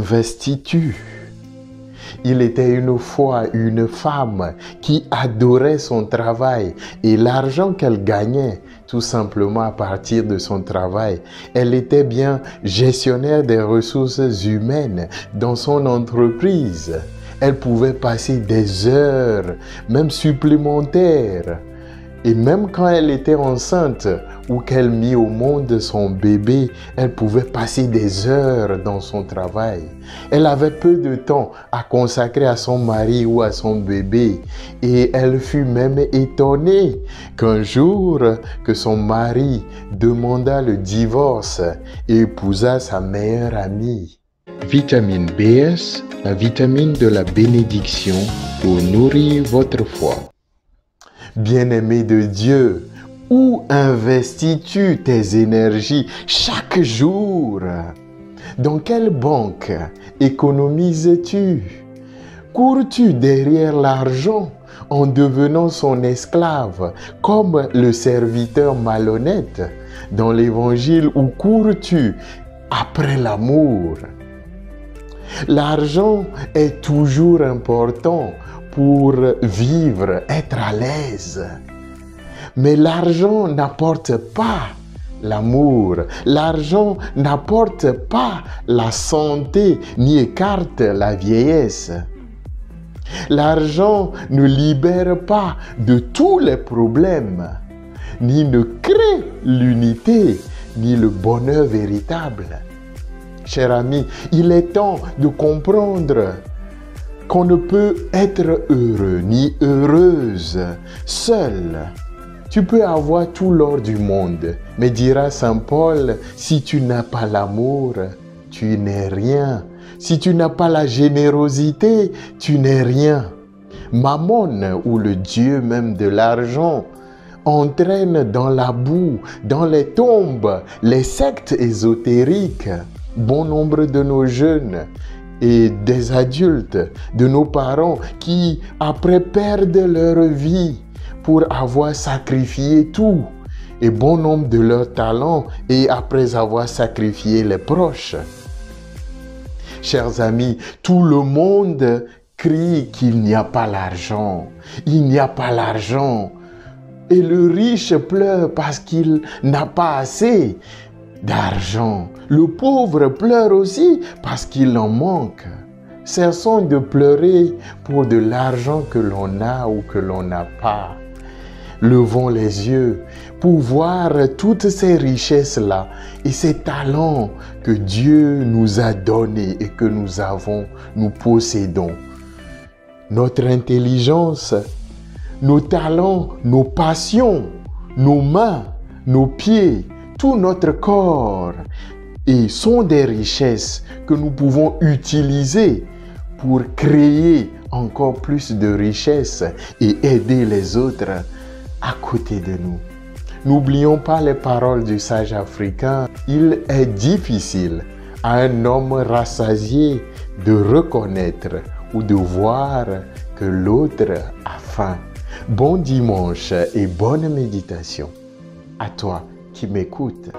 investis-tu? Il était une fois une femme qui adorait son travail et l'argent qu'elle gagnait tout simplement à partir de son travail. Elle était bien gestionnaire des ressources humaines dans son entreprise. Elle pouvait passer des heures, même supplémentaires. Et même quand elle était enceinte ou qu'elle mit au monde son bébé, elle pouvait passer des heures dans son travail. Elle avait peu de temps à consacrer à son mari ou à son bébé. Et elle fut même étonnée qu'un jour, que son mari demanda le divorce et épousa sa meilleure amie. Vitamine BS, la vitamine de la bénédiction pour nourrir votre foi. Bien-aimé de Dieu, où investis-tu tes énergies chaque jour? Dans quelle banque économises-tu? Cours-tu derrière l'argent en devenant son esclave, comme le serviteur malhonnête dans l'Évangile, ou cours-tu après l'amour? L'argent est toujours important pour vivre, être à l'aise. Mais l'argent n'apporte pas l'amour. L'argent n'apporte pas la santé, ni écarte la vieillesse. L'argent ne libère pas de tous les problèmes, ni ne crée l'unité, ni le bonheur véritable. Cher ami, il est temps de comprendre qu'on ne peut être heureux ni heureuse seul. Tu peux avoir tout l'or du monde, mais dira Saint Paul, si tu n'as pas l'amour, tu n'es rien. Si tu n'as pas la générosité, tu n'es rien. Mammon, ou le dieu même de l'argent, entraîne dans la boue, dans les tombes, les sectes ésotériques. Bon nombre de nos jeunes et des adultes, de nos parents qui, après, perdent leur vie pour avoir sacrifié tout, et bon nombre de leurs talents, et après avoir sacrifié les proches. Chers amis, tout le monde crie qu'il n'y a pas l'argent. Il n'y a pas l'argent. Et le riche pleure parce qu'il n'a pas assez d'argent. Le pauvre pleure aussi parce qu'il en manque. Cessons de pleurer pour de l'argent que l'on a ou que l'on n'a pas. Levons les yeux pour voir toutes ces richesses-là et ces talents que Dieu nous a donnés et que nous possédons. Notre intelligence, nos talents, nos passions, nos mains, nos pieds, tout notre corps, et sont des richesses que nous pouvons utiliser pour créer encore plus de richesses et aider les autres à côté de nous. N'oublions pas les paroles du sage africain. Il est difficile à un homme rassasié de reconnaître ou de voir que l'autre a faim. Bon dimanche et bonne méditation à toi qui m'écoutes.